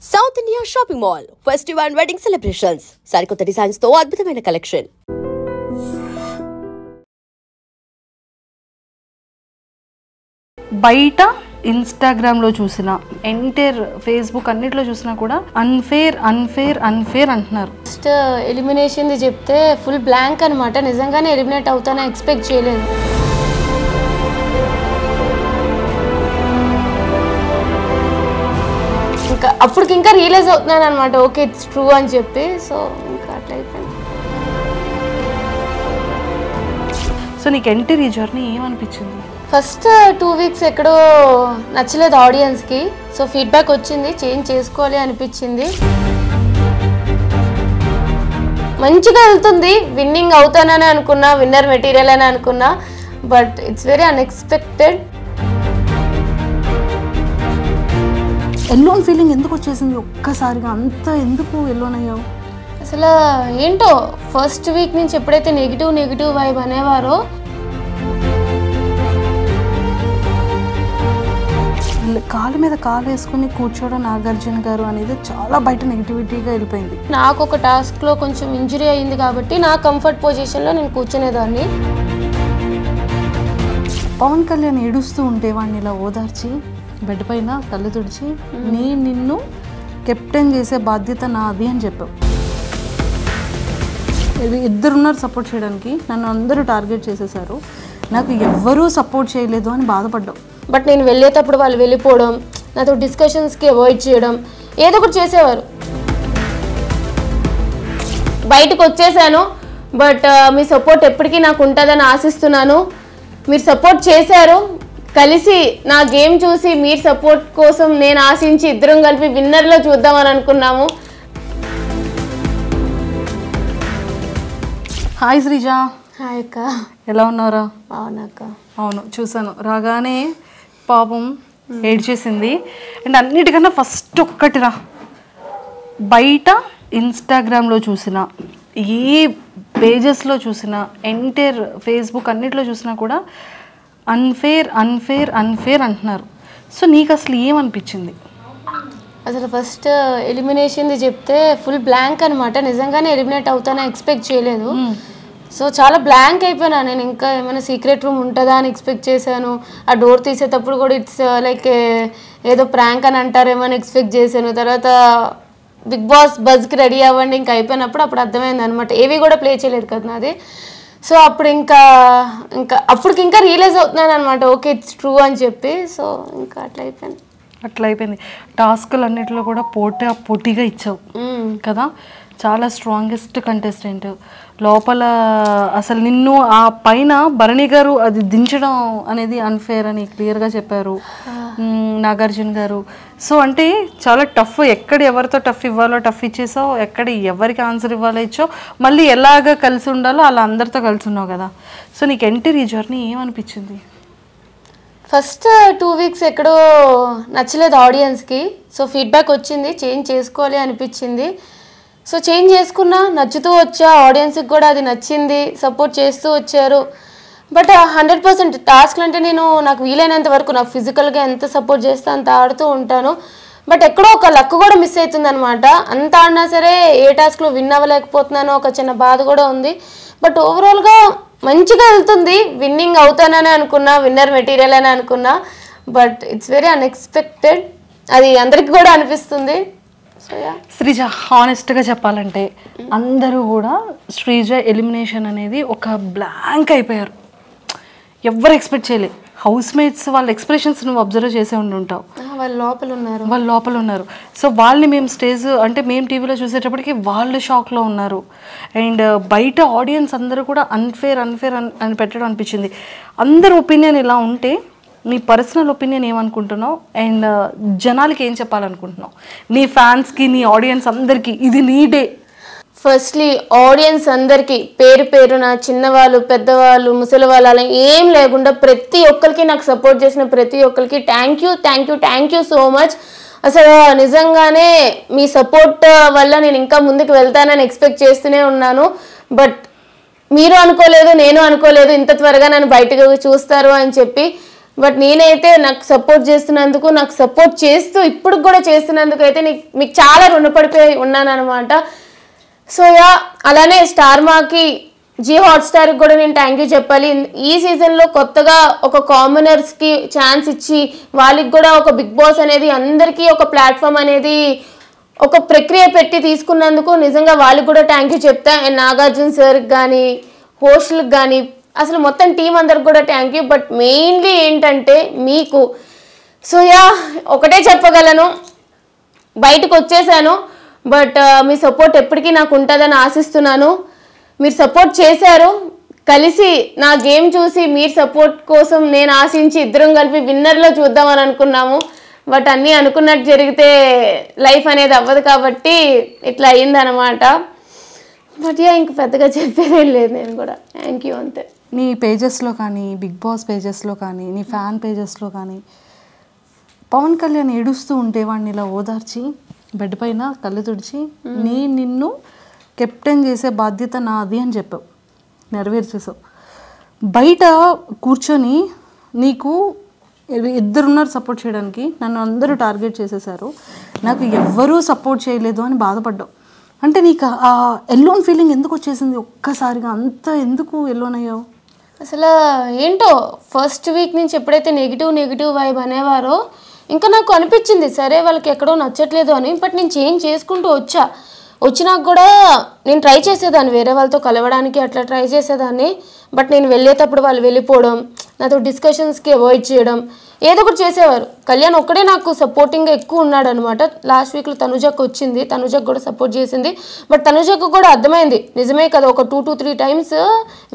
South India Shopping Mall, Festival and Wedding Celebrations. Sarikota Designs తో అద్భుతమైన collection. బయట ఇన్స్టాగ్రామ్లో చూసిన ఎంటైర్ ఫేస్బుక్ అన్నిట్లో చూసినా కూడా అన్ఫేర్ అంటున్నారు. ఫస్ట్ ఎలిమినేషన్ది చెప్తే ఫుల్ బ్లాంక్ అనమాట. నిజంగానే ఎలిమినేట్ అవుతానని ఎక్స్పెక్ట్ చేయలేదు. ఇంకా అప్పటికి ఇంకా రియలైజ్ అవుతున్నాను అనమాట, ఓకే ఇట్స్ ట్రూ అని చెప్పి. సో ఇంకా అట్లా అయిపోయింది. సో నీకు ఎంటర్ ఈ జర్నీ ఏమనిపించింది? ఫస్ట్ 2 వీక్స్ ఎక్కడో నచ్చలేదు ఆడియన్స్కి. సో ఫీడ్బ్యాక్ వచ్చింది, చేంజ్ చేసుకోవాలి అనిపించింది. మంచిగా వెళ్తుంది, విన్నింగ్ అవుతానని అనుకున్నా, విన్నర్ మెటీరియల్ అని అనుకున్నా. But it's very unexpected. Alone feeling ఎందుకు వచ్చేసింది ఒక్కసారిగా? అంత ఎందుకు ఎల్లోన్ అయ్యావు? అసలు ఏంటో ఫస్ట్ వీక్ నుంచి ఎప్పుడైతే నెగిటివ్ వైబ్ అనేవారో, కాలు మీద కాలు వేసుకుని కూర్చోవడం నాగార్జున గారు అనేది చాలా బయట నెగిటివిటీగా వెళ్ళిపోయింది. నాకు ఒక టాస్క్లో కొంచెం ఇంజరీ అయింది కాబట్టి నా కంఫర్ట్ పొజిషన్లో నేను కూర్చునేదాన్ని. పవన్ కళ్యాణ్ ఏడుస్తూ ఉంటే వాడిని ఇలా ఓదార్చి బెడ్ పైన కళ్ళు తుడిచి నేను నిన్ను కెప్టెన్ చేసే బాధ్యత నాది అని చెప్పావు. ఇద్దరున్నారు సపోర్ట్ చేయడానికి, నన్ను అందరూ టార్గెట్ చేసేసారు, నాకు ఎవ్వరూ సపోర్ట్ చేయలేదు అని బాధపడ్డావు. బట్ నేను వెళ్ళేటప్పుడు వాళ్ళు వెళ్ళిపోవడం, నాతో డిస్కషన్స్కి అవాయిడ్ చేయడం, ఏదో ఒకటి చేసేవారు. బయటకు వచ్చేసాను, బట్ మీ సపోర్ట్ ఎప్పటికీ నాకు ఉంటుందని ఆశిస్తున్నాను. మీరు సపోర్ట్ చేశారు, కలిసి నా గేమ్ చూసి మీరు సపోర్ట్ కోసం నేను ఆశించి ఇద్దరం కలిపి విన్నర్లో చూద్దామని అనుకున్నాము. హాయ్ శ్రీజ. హాయ్ అక్క, ఎలా ఉన్నారా? అవునక్క. అవును, చూసాను. రాగానే పాపం ఏడ్చేసింది. అండ్ అన్నిటికన్నా ఫస్ట్ ఒక్కటిరా, బయట ఇన్స్టాగ్రామ్లో చూసిన, ఏ పేజెస్లో చూసిన, ఎంటైర్ ఫేస్బుక్ అన్నిట్లో చూసినా కూడా అన్ఫేర్ అంటున్నారు. సో నీకు అసలు ఏమనిపించింది? అసలు ఫస్ట్ ఎలిమినేషన్ది చెప్తే ఫుల్ బ్లాంక్ అనమాట. నిజంగానే ఎలిమినేట్ అవుతానని ఎక్స్పెక్ట్ చేయలేదు. సో చాలా బ్లాంక్ అయిపోయినా నేను. ఇంకా ఏమైనా సీక్రెట్ రూమ్ ఉంటుందా అని ఎక్స్పెక్ట్ చేశాను. ఆ డోర్ తీసేటప్పుడు కూడా ఇట్స్ లైక్ ఏదో ప్రాంక్ అని అంటారేమో అని ఎక్స్పెక్ట్ చేశాను. తర్వాత బిగ్ బాస్ బజ్కి రెడీ అవ్వండి ఇంకా అయిపోయినప్పుడు అప్పుడు అర్థమైంది అనమాట. ఏవి కూడా ప్లే చేయలేదు కదా నాది. సో అప్పుడు ఇంకా అప్పటికి ఇంకా రియలైజ్ అవుతున్నాను అనమాట, ఓకే ఇట్స్ ట్రూ అని చెప్పి. సో ఇంకా అట్లా అయిపోయింది. టాస్క్లు అన్నిటిలో కూడా పోటీగా ఇచ్చావు కదా, చాలా స్ట్రాంగెస్ట్ కంటెస్టెంట్. లోపల అసలు నిన్ను ఆ పైన భరణి గారు అది దించడం అనేది అన్ఫేర్ అని క్లియర్గా చెప్పారు నాగార్జున గారు. సో అంటే చాలా టఫ్, ఎక్కడ ఎవరితో టఫ్ ఇవ్వాలో టఫ్ ఇచ్చేసావు, ఎక్కడ ఎవరికి ఆన్సర్ ఇవ్వాలో ఇచ్చావు, మళ్ళీ ఎలాగ కలిసి ఉండాలో అలా అందరితో కలిసి ఉన్నావు కదా. సో నీకు ఎంటర్ ఈ జర్నీ ఏమనిపించింది? ఫస్ట్ 2 వీక్స్ ఎక్కడో నచ్చలేదు ఆడియన్స్కి. సో ఫీడ్బ్యాక్ వచ్చింది, చేంజ్ చేసుకోవాలి అనిపించింది. సో చేంజ్ చేసుకున్నా, నచ్చుతూ వచ్చా, ఆడియన్స్కి కూడా అది నచ్చింది, సపోర్ట్ చేస్తూ వచ్చారు. బట్ 100% టాస్క్లు అంటే నాకు వీలైనంత వరకు నాకు ఫిజికల్గా ఎంత సపోర్ట్ చేస్తే అంత ఆడుతూ ఉంటాను. బట్ ఎక్కడో ఒక లక్ కూడా మిస్ అవుతుంది అనమాట. అంత ఆడినా సరే ఏ టాస్క్లో విన్ అవ్వలేకపోతున్నానో ఒక చిన్న బాధ కూడా ఉంది. బట్ ఓవరాల్గా మంచిగా వెళ్తుంది, విన్నింగ్ అవుతానని అనుకున్నా, విన్నర్ మెటీరియల్ అని అనుకున్నా. బట్ ఇట్స్ వెరీ అన్ఎక్స్పెక్టెడ్, అది అందరికి కూడా అనిపిస్తుంది. శ్రీజ, హానెస్ట్గా చెప్పాలంటే అందరూ కూడా శ్రీజ ఎలిమినేషన్ అనేది ఒక బ్లాంక్ అయిపోయారు. ఎవరు ఎక్స్పెక్ట్ చేయలే. హౌస్ మేట్స్ వాళ్ళ ఎక్స్ప్రెషన్స్ నువ్వు అబ్జర్వ్ చేసే ఉంటావు. వాళ్ళు లోపల ఉన్నారు. సో వాళ్ళని మేము అంటే మేము టీవీలో చూసేటప్పటికి వాళ్ళు షాక్లో ఉన్నారు. అండ్ బయట ఆడియన్స్ అందరూ కూడా అన్ఫేర్ అని పెట్టడం అనిపించింది. అందరి ఒపీనియన్ ఇలా ఉంటే నీ పర్సనల్ ఒపీనియన్ ఏమనుకుంటున్నావు అండ్ జనాలకి ఏం చెప్పాలనుకుంటున్నావు? నీ ఫ్యాన్స్కి, నీ ఆడియన్స్ అందరికీ ఇది నీ డే. ఫస్ట్లీ ఆడియన్స్ అందరికీ పేరున, చిన్నవాళ్ళు, పెద్దవాళ్ళు, ముసలి వాళ్ళు అలా ఏం లేకుండా ప్రతి ఒక్కరికి, నాకు సపోర్ట్ చేసిన ప్రతి ఒక్కరికి థ్యాంక్ యూ సో మచ్. అసలు నిజంగానే మీ సపోర్ట్ వల్ల నేను ఇంకా ముందుకు వెళ్తానని ఎక్స్పెక్ట్ చేస్తూనే ఉన్నాను. బట్ మీరు అనుకోలేదు, నేను అనుకోలేదు ఇంత త్వరగా నన్ను బయటకు చూస్తారు అని చెప్పి. బట్ నేనైతే నాకు సపోర్ట్ చేస్తున్నందుకు, నాకు సపోర్ట్ చేస్తూ ఇప్పుడు కూడా చేస్తున్నందుకు అయితే మీకు చాలా రుణపడిపోయి ఉన్నాను అనమాట. సో యా, అలానే స్టార్ మాకి జీ హాట్స్టార్కి కూడా నేను థ్యాంక్ యూ చెప్పాలి. ఈ సీజన్లో కొత్తగా ఒక కామనర్స్కి ఛాన్స్ ఇచ్చి వాళ్ళకి కూడా ఒక బిగ్ బాస్ అనేది అందరికీ ఒక ప్లాట్ఫామ్ అనేది ఒక ప్రక్రియ పెట్టి తీసుకున్నందుకు నిజంగా వాళ్ళకి కూడా థ్యాంక్ యూ చెప్తా. అండ్ నాగార్జున సార్కి కానీ, హోస్ట్లకు కానీ, అసలు మొత్తం టీం అందరికి కూడా థ్యాంక్ యూ. బట్ మెయిన్లీ ఏంటంటే మీకు, సో యా ఒకటే చెప్పగలను, బయటకు వచ్చేసాను. బట్ మీ సపోర్ట్ ఎప్పటికీ నాకు ఉంటుందని ఆశిస్తున్నాను. మీరు సపోర్ట్ చేశారు, కలిసి నా గేమ్ చూసి మీరు సపోర్ట్ కోసం నేను ఆశించి ఇద్దరం కలిపి విన్నర్లో చూద్దామని అనుకున్నాము. బట్ అన్నీ అనుకున్నట్టు జరిగితే లైఫ్ అనేది అవ్వదు కాబట్టి ఇట్లా అయ్యిందనమాట. బట్ యా ఇంక పెద్దగా చెప్పేదేం లేదు, నేను కూడా థ్యాంక్ యూ అంతే. నీ పేజెస్లో కానీ, బిగ్ బాస్ పేజెస్లో కానీ, నీ ఫ్యాన్ పేజెస్లో కానీ పవన్ కళ్యాణ్ ఏడుస్తూ ఉంటే వాడిని ఇలా ఓదార్చి బెడ్ పైన కళ్ళు తుడిచి నిన్ను కెప్టెన్ చేసే బాధ్యత నాది అని చెప్పావు, నెరవేర్చేసావు. బయట కూర్చొని నీకు ఇద్దరున్నారు సపోర్ట్ చేయడానికి, నన్ను అందరూ టార్గెట్ చేసేసారు, నాకు ఎవ్వరూ సపోర్ట్ చేయలేదు అని బాధపడ్డావు. అంటే నీకు ఆ ఎల్లోన్ ఫీలింగ్ ఎందుకు వచ్చేసింది ఒక్కసారిగా? అంత ఎందుకు ఎల్లోన్ అయ్యావు? అసలు ఏంటో ఫస్ట్ వీక్ నుంచి ఎప్పుడైతే నెగిటివ్ వైబ్ అనేవారో ఇంకా నాకు అనిపించింది సరే వాళ్ళకి ఎక్కడో నచ్చట్లేదు అని. బట్ నేను చేంజ్ చేసుకుంటూ వచ్చినాక కూడా నేను ట్రై చేసేదాన్ని వేరే వాళ్ళతో కలవడానికి, అట్లా ట్రై చేసేదాన్ని. బట్ నేను వెళ్ళేటప్పుడు వాళ్ళు వెళ్ళిపోవడం, నాతో డిస్కషన్స్కి అవాయిడ్ చేయడం, ఏదో ఒకటి చేసేవారు. కళ్యాణ్ ఒక్కడే నాకు సపోర్టింగ్గా ఎక్కువ ఉన్నాడు అనమాట. లాస్ట్ వీక్లో తనుజకు వచ్చింది, తనుజకు కూడా సపోర్ట్ చేసింది. బట్ తనుజకు కూడా అర్థమైంది నిజమే కదా, ఒక 2 to 3 times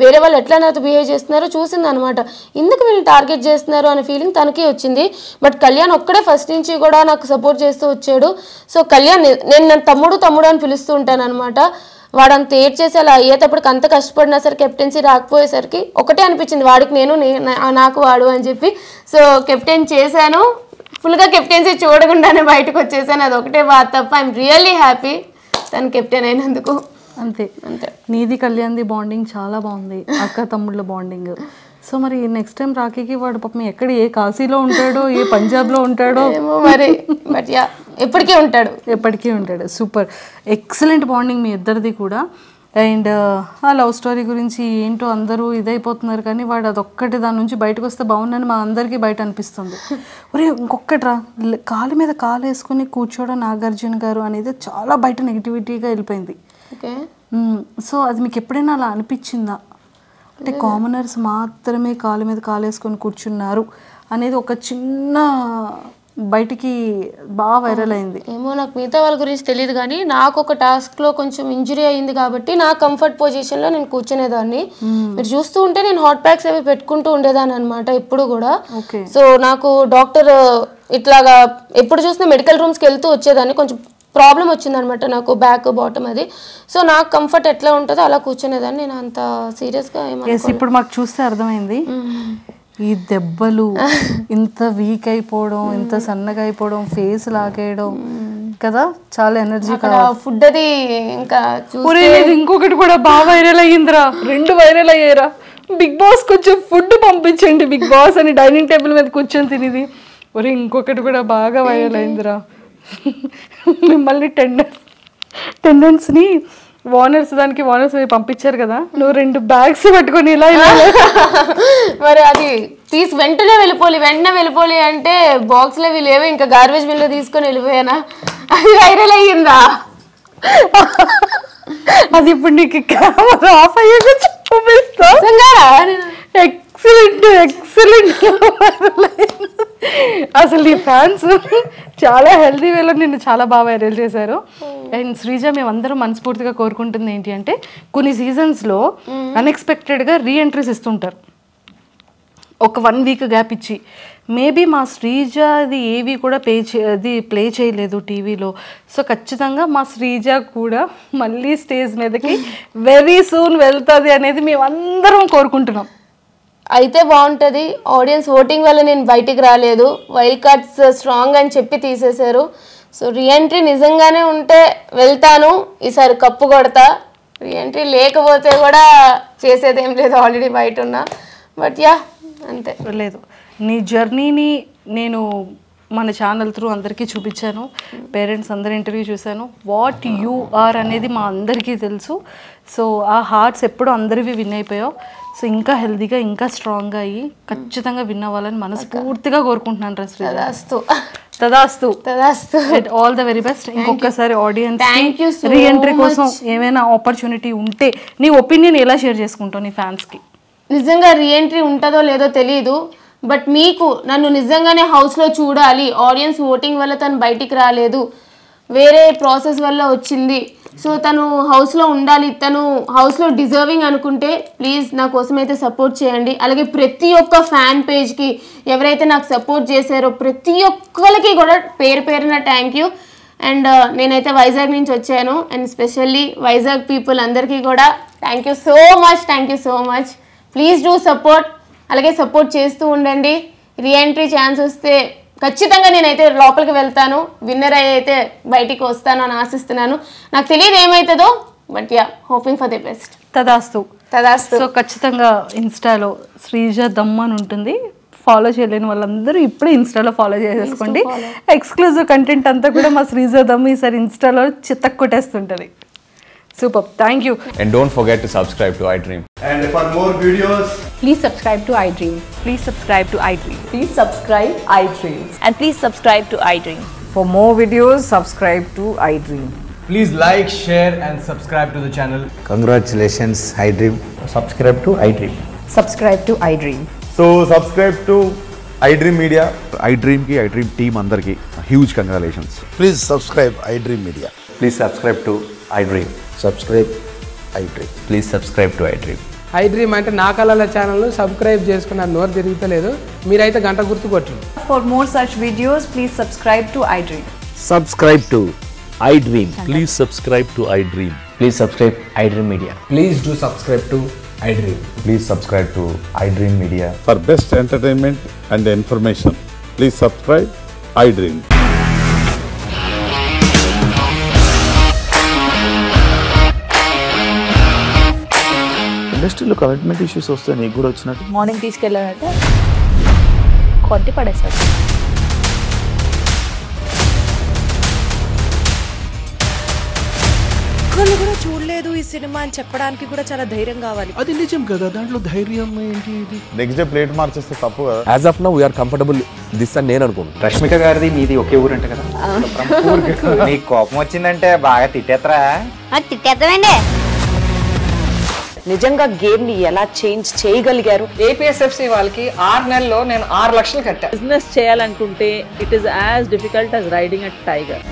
వేరే వాళ్ళు ఎట్లా నాతో బిహేవ్ చేస్తున్నారో చూసింది అనమాట. ఎందుకు వీళ్ళు టార్గెట్ చేస్తున్నారు అనే ఫీలింగ్ తనకి వచ్చింది. బట్ కళ్యాణ్ ఒక్కడే ఫస్ట్ నుంచి కూడా నాకు సపోర్ట్ చేస్తూ వచ్చాడు. సో కళ్యాణ్, నేను నన్ను తమ్ముడు అని పిలుస్తూ ఉంటాను అనమాట. వాడు అంత ఏడ్ చేసి అలా అయ్యేటప్పటికి అంత కష్టపడినా సరే కెప్టెన్సీ రాకపోయేసరికి ఒకటే అనిపించింది, వాడికి నేను నాకు వాడు అని చెప్పి. సో కెప్టెన్ చేశాను, ఫుల్గా కెప్టెన్సీ చూడకుండానే బయటకు వచ్చేసాను. అది ఒకటే బాధ తప్ప ఐఎమ్ రియల్లీ హ్యాపీ తను కెప్టెన్ అయినందుకు. అంతే. నీది కళ్యాణ్ది బాండింగ్ చాలా బాగుంది, అక్క తమ్ముళ్ళ బాండింగ్. సో మరి నెక్స్ట్ టైం రాఖీకి వాడు పాపం ఎక్కడ, ఏ కాశీలో ఉంటాడో, ఏ పంజాబ్లో ఉంటాడో ఏమో మరి. బట్ యా ఎప్పటికీ ఉంటాడు. సూపర్, ఎక్సలెంట్ బాండింగ్ మీ ఇద్దరిది కూడా. అండ్ ఆ లవ్ స్టోరీ గురించి ఏంటో అందరూ ఇదైపోతున్నారు, కానీ వాడు అదొక్కటి దాని నుంచి బయటకు వస్తే బాగుందని మా అందరికీ బయట అనిపిస్తుంది. ఒరే ఇంకొకటిరా, కాలు మీద కాలు వేసుకుని కూర్చోవడం నాగార్జున గారు అనేది చాలా బయట నెగిటివిటీగా వెళ్ళిపోయింది. సో అది మీకు ఎప్పుడైనా అలా అనిపించిందా? అంటే కామనర్స్ మాత్రమే కాలు మీద కాలు వేసుకొని కూర్చున్నారు అనేది ఒక చిన్న బయటికి బాగా వైరల్ అయింది. ఏమో నాకు మిగతా వాళ్ళ గురించి తెలియదు, కానీ నాకు ఒక టాస్క్లో కొంచెం ఇంజురీ అయింది కాబట్టి నా కంఫర్ట్ పొజిషన్లో నేను కూర్చునేదాన్ని. మీరు చూస్తూ ఉంటే నేను హాట్ ప్యాక్స్ అవి పెట్టుకుంటూ ఉండేదాన్ని అనమాట ఎప్పుడు కూడా. సో నాకు డాక్టర్ ఇట్లాగా ఎప్పుడు చూసినా మెడికల్ రూమ్స్కి వెళ్తూ వచ్చేదాన్ని. కొంచెం ప్రాబ్లం వచ్చిందనమాట నాకు, బ్యాక్ బాటమ్ అది. సో నాకు కంఫర్ట్ ఎట్లా ఉంటుందో అలా కూర్చునేదాన్ని. నేను అంత సీరియస్గా ఇప్పుడు మాకు చూస్తే అర్థమైంది, ఈ దెబ్బలు, ఇంత వీక్ అయిపోవడం, ఇంత సన్నగా అయిపోవడం, ఫేస్ లాగేయడం కదా, చాలా ఎనర్జీ ఫుడ్ అది. ఇంకా ఇంకొకటి కూడా బాగా వైరల్ అయ్యిందిరా, 2 వైరల్ అయ్యారా. బిగ్ బాస్ కొంచెం ఫుడ్ పంపించండి బిగ్ బాస్ అని డైనింగ్ టేబుల్ మీద కూర్చొని తినేది. ఒరే ఇంకొకటి కూడా బాగా వైరల్ అయిందిరా, మిమ్మల్ని టెండెన్స్ని వానర్స్ పంపించారు కదా, నువ్వు 2 bags పట్టుకొని ఇలా మరి అది తీసి వెంటనే వెళ్ళిపోలి అంటే బాక్స్లో లేవు, ఇంకా గార్బేజ్ బిన్లో తీసుకొని వెళ్ళిపోయానా, అది వైరల్ అయ్యిందా? అది ఇప్పుడు నీకు కెమెరా ఆఫ్ అయ్యాక చూపిస్తా. ఎక్సలెంట్. అసలు ఈ ఫ్యాన్స్ చాలా హెల్దీ వేలో నిన్ను చాలా బాగా వైరల్ చేశారు. అండ్ శ్రీజ, మేమందరం మనస్ఫూర్తిగా కోరుకుంటుంది ఏంటి అంటే, కొన్ని సీజన్స్లో అన్ఎక్స్పెక్టెడ్గా రీఎంట్రీస్ ఇస్తుంటారు, ఒక 1 week గ్యాప్ ఇచ్చి. మేబీ మా శ్రీజ అది ఏవి కూడా ప్లే చేయలేదు టీవీలో. సో ఖచ్చితంగా మా శ్రీజ కూడా మళ్ళీ స్టేజ్ మీదకి వెరీ సూన్ వెళ్తుంది అనేది మేమందరం కోరుకుంటున్నాం. అయితే బాగుంటుంది. ఆడియన్స్ ఓటింగ్ వల్ల నేను బయటికి రాలేదు, వైల్డ్ కార్డ్స్ స్ట్రాంగ్ అని చెప్పి తీసేశారు. సో రీఎంట్రీ నిజంగానే ఉంటే వెళ్తాను, ఈసారి కప్పు కొడతా. రీఎంట్రీ లేకపోతే కూడా చేసేదేం లేదు, ఆల్రెడీ బయట ఉన్నా. బట్ యా అంతే. లేదు నీ జర్నీని నేను మన ఛానల్ త్రూ అందరికీ చూపించాను, పేరెంట్స్ అందరి ఇంటర్వ్యూ చూశాను. వాట్ యు ఆర్ అనేది మా అందరికీ తెలుసు. సో ఆ హార్ట్స్ ఎప్పుడు అందరివి విన్ అయిపోయావు. సో ఇంకా హెల్తీగా ఇంకా స్ట్రాంగ్గా అయ్యి ఖచ్చితంగా విన్ అవ్వాలని మనస్ఫూర్తిగా కోరుకుంటున్నాను. తదాస్తు ఆల్ ద వెరీ బెస్ట్. ఇంకొకసారి ఆడియన్స్ రీఎంట్రీ కోసం ఏమైనా ఆపర్చునిటీ ఉంటే నీ ఒపీనియన్ ఎలా షేర్ చేసుకుంటావు నీ ఫ్యాన్స్కి? నిజంగా రీఎంట్రీ ఉంటుందో లేదో తెలియదు, బట్ మీకు నన్ను నిజంగానే హౌస్లో చూడాలి, ఆడియన్స్ ఓటింగ్ వల్ల తను బయటికి రాలేదు, వేరే ప్రాసెస్ వల్ల వచ్చింది, సో తను హౌస్లో ఉండాలి, తను హౌస్లో డిజర్వింగ్ అనుకుంటే ప్లీజ్ నా కోసం అయితే సపోర్ట్ చేయండి. అలాగే ప్రతి ఒక్క ఫ్యాన్ పేజ్కి ఎవరైతే నాకు సపోర్ట్ చేశారో ప్రతి ఒక్కరికి కూడా పేరు పేరున థ్యాంక్ యూ. అండ్ నేనైతే వైజాగ్ నుంచి వచ్చాను, అండ్ స్పెషల్లీ వైజాగ్ పీపుల్ అందరికీ కూడా thank you so much. Please do support. అలాగే సపోర్ట్ చేస్తూ ఉండండి. రీఎంట్రీ ఛాన్స్ వస్తే ఖచ్చితంగా నేనైతే లోపలికి వెళ్తాను, విన్నర్ అయితే బయటికి వస్తాను అని ఆశిస్తున్నాను. నాకు తెలియదు ఏమవుతుందో, but yeah hoping for the best. తదాస్తు. సో ఖచ్చితంగా ఇన్స్టాలో శ్రీజ దమ్ అని ఉంటుంది. ఫాలో చేయలేని వాళ్ళందరూ ఇప్పుడే ఇన్స్టాలో ఫాలో చేసేసుకోండి. ఎక్స్క్లూజివ్ కంటెంట్ అంతా కూడా మా శ్రీజ దమ్ ఈసారి ఇన్స్టాలో చిత్తకు కొట్టేస్తుంటుంది. Super. Thank you. And don't forget to subscribe to iDream. And for more videos, please subscribe to iDream. Please subscribe to iDream. Please subscribe iDream. And please subscribe to iDream. For more videos, subscribe to iDream. please like, share and subscribe to the channel. Congratulations, iDream. Subscribe to iDream. Subscribe to iDream. So subscribe to iDream Media. iDream ki iDream team andarki huge congratulations. Please subscribe iDream Media. Please subscribe to iDream. Subscribe iDream. Please subscribe to iDream. iDream అంటే నా కళల ఛానల్ను subscribe చేసుకున్న నోరు తిరుగుతలేదు, మీరైతే గంట గుర్తు కొట్టండి. For more such videos, please subscribe to iDream. Subscribe to iDream. Please subscribe to iDream. Please subscribe iDream Media. Please do subscribe to iDream. Please subscribe to iDream Media. For best entertainment and information, please subscribe iDream. ఇండస్ట్రీలో commitment issues వస్తే నీకు కూడా వచ్చినట్టు morning తీసుకెళ్ళాలంటే కొట్టి పడేస్తాడు. ఒక్కళ్ళు కూడా చూడలేదు ఈ సినిమా అని చెప్పడానికి కూడా చాలా ధైర్యం కావాలి. అది నిజం కదా, దాంట్లో ధైర్యం ఏంటి? ఇది నెక్స్ట్ డే ప్లేట్ మార్చేస్తే తప్పు కదా. As of now we are comfortable this అని నేను అనుకుంటున్నాను. రష్మిక గారిది మీది ఒకే ఊరు అంట కదా. నీకు కోపం వచ్చిందంటే బాగా తిట్టేత్తరా? తిట్టేద్దామండి. నిజంగా గేమ్ ని ఎలా చేంజ్ చేయగలిగారు? ఏపీఎస్ఎఫ్సి వాళ్ళకి 6 నెలల్లో నేను 6 లక్షలు కట్టా. బిజినెస్ చేయాలనుకుంటే it is as difficult as riding a tiger.